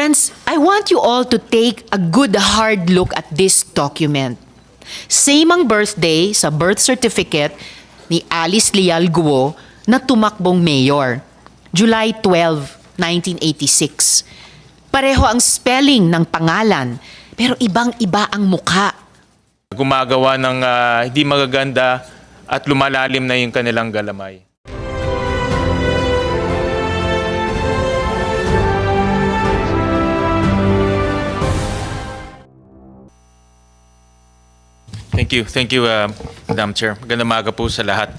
Friends, I want you all to take a good hard look at this document. Same ang birthday sa birth certificate ni Alice Leal Guo na tumakbong mayor. July 12, 1986. Pareho ang spelling ng pangalan, pero ibang-iba ang mukha. Gumagawa ng hindi magaganda at lumalalim na yung kanilang galamay. Thank you, Madam Chair. Magandang umaga po sa lahat.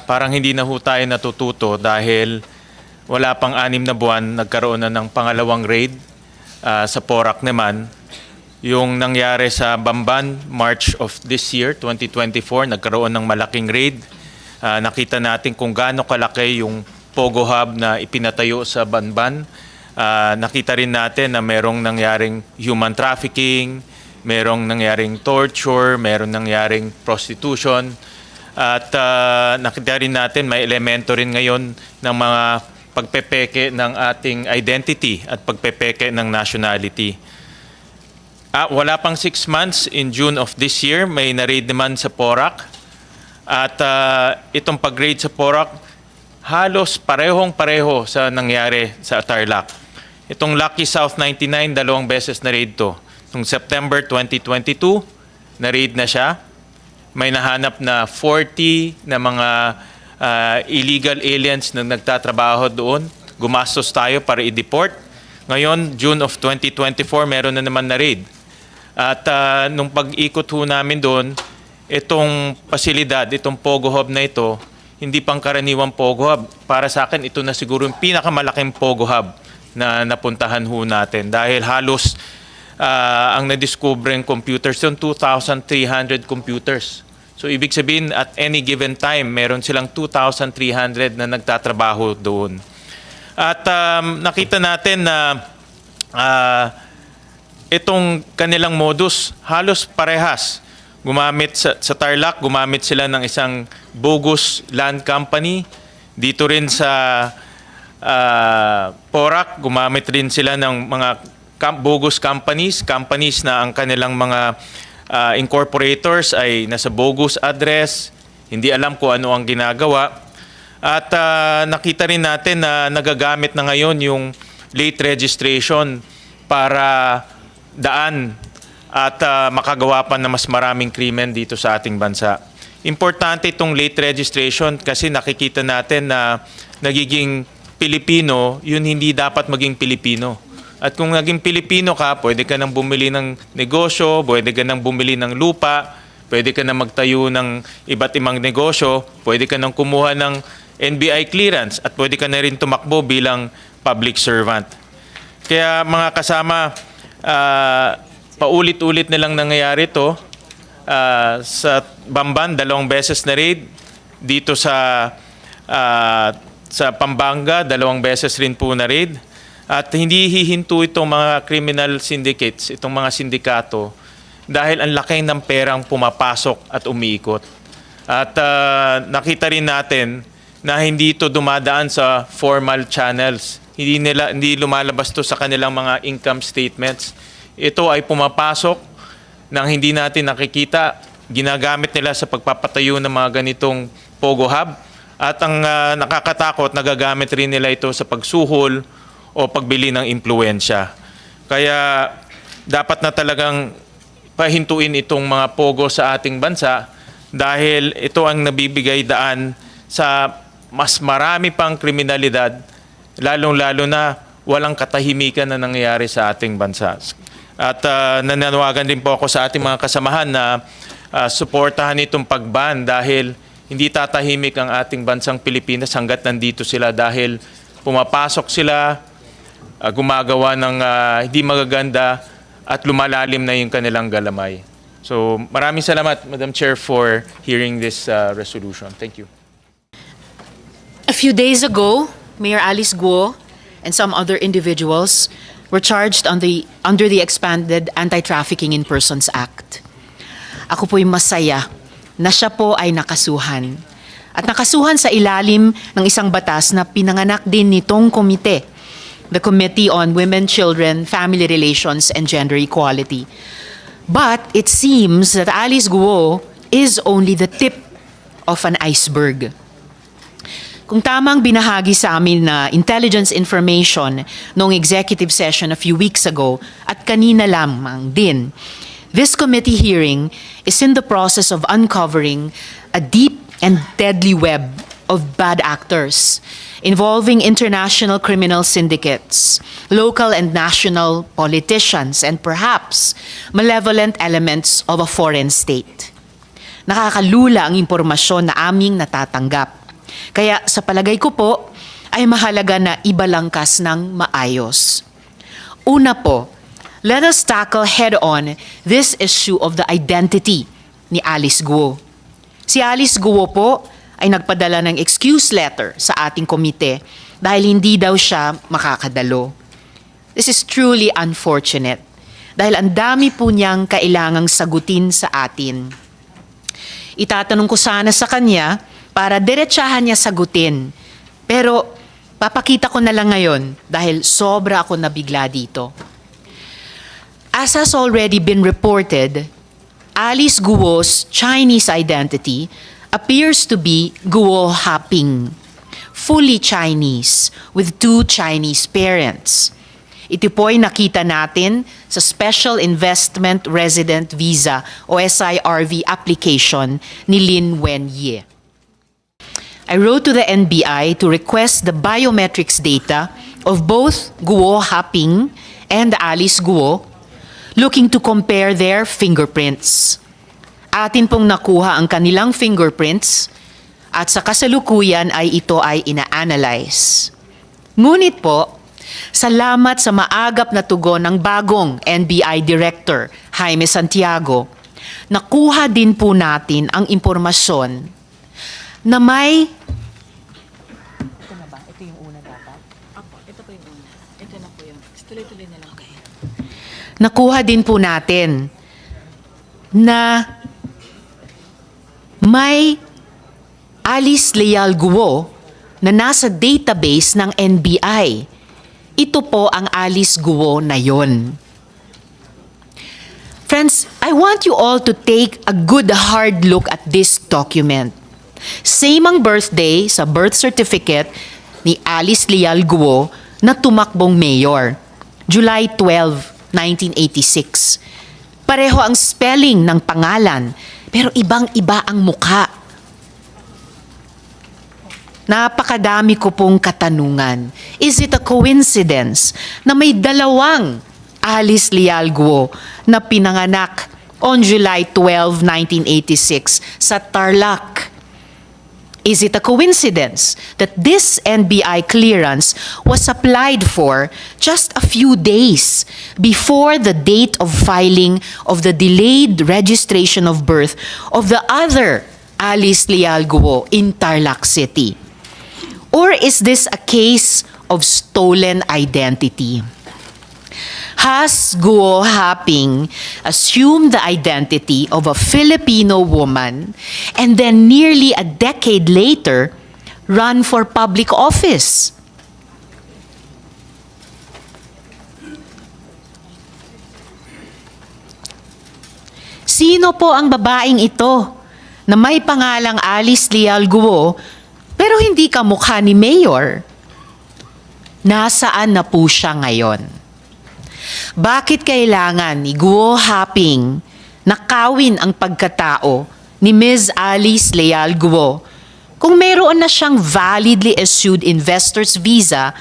Parang hindi na ho tayo natututo dahil wala pang 6 na buwan, nagkaroon na ng pangalawang raid sa Porac naman. Yung nangyari sa Bamban, March of this year, 2024, nagkaroon ng malaking raid. Nakita natin kung gaano kalaki yung Pogo Hub na ipinatayo sa Bamban. Nakita rin natin na merong nangyaring human trafficking, merong nangyaring torture, merong nangyaring prostitution. At nakita rin natin may elemento rin ngayon ng mga pagpepeke ng ating identity at pagpepeke ng nationality. Wala pang 6 months, in June of this year, may na-raid naman sa Porac. At itong pag-raid sa Porac, halos parehong-pareho sa nangyari sa Tarlac. Itong Lucky South 99, 2 beses na-raid to. Noong September 2022, na-raid na siya. May nahanap na 40 na mga illegal aliens na nagtatrabaho doon. Gumastos tayo para i-deport. Ngayon, June of 2024, meron na naman na-raid. At nung pag-ikot ho namin doon, itong pasilidad, itong Pogo Hub na ito, hindi pang karaniwang Pogo Hub. Para sa akin, ito na siguro yung pinakamalaking Pogo Hub na napuntahan ho natin. Dahil halos ang na-discover computers yung 2,300 computers. So ibig sabihin at any given time, meron silang 2,300 na nagtatrabaho doon. At nakita natin na itong kanilang modus halos parehas. Gumamit sa Tarlac, gumamit sila ng isang bogus land company. Dito rin sa Porac, gumamit rin sila ng mga bogus companies na ang kanilang mga incorporators ay nasa bogus address, hindi alam kung ano ang ginagawa. At nakita rin natin na nagagamit na ngayon yung late registration para daan at makagawa pa na mas maraming krimen dito sa ating bansa. Importante itong late registration kasi nakikita natin na nagiging Pilipino, yun hindi dapat maging Pilipino. At kung naging Pilipino ka, pwede ka nang bumili ng negosyo, pwede ka nang bumili ng lupa, pwede ka nang magtayo ng iba't ibang negosyo, pwede ka nang kumuha ng NBI clearance, at pwede ka na rin tumakbo bilang public servant. Kaya mga kasama, paulit-ulit na lang nangyayari ito. Sa Bamban, 2 beses na raid. Dito sa Pampanga, 2 beses rin po na raid. At hindi hihinto itong mga criminal syndicates, itong mga sindikato, dahil ang laki ng perang pumapasok at umiikot. At nakita rin natin na hindi ito dumadaan sa formal channels. Hindi lumalabas to sa kanilang mga income statements. Ito ay pumapasok nang hindi natin nakikita. Ginagamit nila sa pagpapatayo ng mga ganitong Pogo Hub. At ang nakakatakot, nagagamit rin nila ito sa pagsuhol o pagbili ng impluwensya. Kaya dapat na talagang pahintuin itong mga pogo sa ating bansa dahil ito ang nabibigay daan sa mas marami pang kriminalidad, lalong-lalo na walang katahimikan na nangyayari sa ating bansa. At nananawagan din po ako sa ating mga kasamahan na suportahan itong pagban dahil hindi tatahimik ang ating bansang Pilipinas hanggat nandito sila dahil pumapasok sila, gumagawa ng hindi magaganda at lumalalim na yung kanilang galamay. So maraming salamat, Madam Chair, for hearing this resolution. Thank you. A few days ago, Mayor Alice Guo and some other individuals were charged under the expanded Anti-Trafficking in Persons Act. Ako po'y masaya na siya po ay nakasuhan. At nakasuhan sa ilalim ng isang batas na pinanganak din nitong komite the Committee on Women, Children, Family Relations, and Gender Equality. But it seems that Alice Guo is only the tip of an iceberg. Kung tamang binahagi sa amin na intelligence information noong executive session a few weeks ago at kanina lamang din, this committee hearing is in the process of uncovering a deep and deadly web of bad actors involving international criminal syndicates, local and national politicians, and perhaps malevolent elements of a foreign state. Nakakalula ang impormasyon na aming natatanggap. Kaya sa palagay ko po, ay mahalaga na ibalangkas ng maayos. Una po, let us tackle head-on this issue of the identity ni Alice Guo. Si Alice Guo po ay nagpadala ng excuse letter sa ating komite dahil hindi daw siya makakadalo. This is truly unfortunate dahil ang dami po niyang kailangang sagutin sa atin. Itatanong ko sana sa kanya para diretsahan niya sagutin. Pero papakita ko na lang ngayon dahil sobra ako nabigla dito. As has already been reported, Alice Guo's Chinese identity appears to be Guo Haping, fully Chinese with 2 Chinese parents. Ito po ay nakita natin sa Special Investment Resident Visa o SIRV application ni Lin Wenye. I wrote to the NBI to request the biometrics data of both Guo Haping and Alice Guo, looking to compare their fingerprints. Atin pong nakuha ang kanilang fingerprints at sa kasalukuyan ay ito ay ina-analyze. Ngunit po, salamat sa maagap na tugon ng bagong NBI Director, Jaime Santiago, nakuha din po natin ang impormasyon na may... Ito na ba? Ito yung una dapat? Apo, ito po yung una. Ito na po yung, tuloy-tuloy na lang. Okay. Nakuha din po natin na may Alice Leal Guo na nasa database ng NBI. Ito po ang Alice Guo na yon. Friends, I want you all to take a good hard look at this document. Same ang birthday sa birth certificate ni Alice Leal Guo na tumakbong mayor, July 12, 1986. Pareho ang spelling ng pangalan, pero ibang-iba ang mukha. Napakadami ko pong katanungan. Is it a coincidence na may dalawang Alice Leal Guo na pinanganak on July 12, 1986 sa Tarlac? Is it a coincidence that this NBI clearance was applied for just a few days before the date of filing of the delayed registration of birth of the other Alice Leal Guo in Tarlac City? Or is this a case of stolen identity? Has Guo Haping assumed the identity of a Filipino woman and then nearly a decade later run for public office? Sino po ang babaeng ito na may pangalang Alice Leal Guo pero hindi kamukha ni Mayor? Nasaan na po siya ngayon? Bakit kailangan ni Guo Haping nakawin ang pagkatao ni Ms. Alice Leal Guo kung mayroon na siyang validly issued investor's visa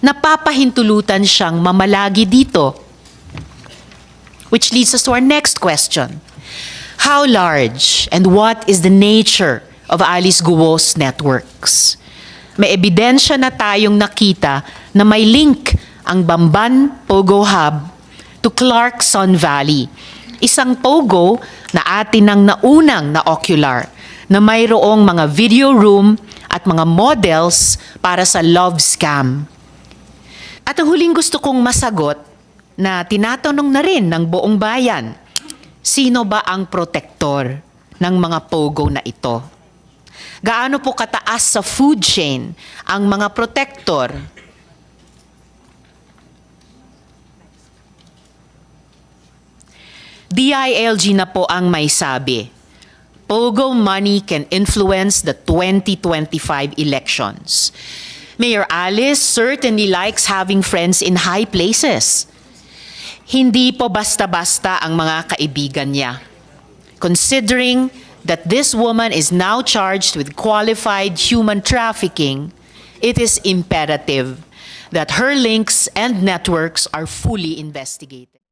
na papahintulutan siyang mamalagi dito? Which leads us to our next question. How large and what is the nature of Alice Guo's networks? May ebidensya na tayong nakita na may link ang Bamban Pogo Hub to Clarkson Valley. Isang pogo na atin ang naunang na ocular na mayroong mga video room at mga models para sa love scam. At ang huling gusto kong masagot na tinatanong na rin ng buong bayan, sino ba ang protektor ng mga pogo na ito? Gaano po kataas sa food chain ang mga protektor DILG na po ang may sabi. Pogo money can influence the 2025 elections. Mayor Alice certainly likes having friends in high places. Hindi po basta-basta ang mga kaibigan niya. Considering that this woman is now charged with qualified human trafficking, it is imperative that her links and networks are fully investigated.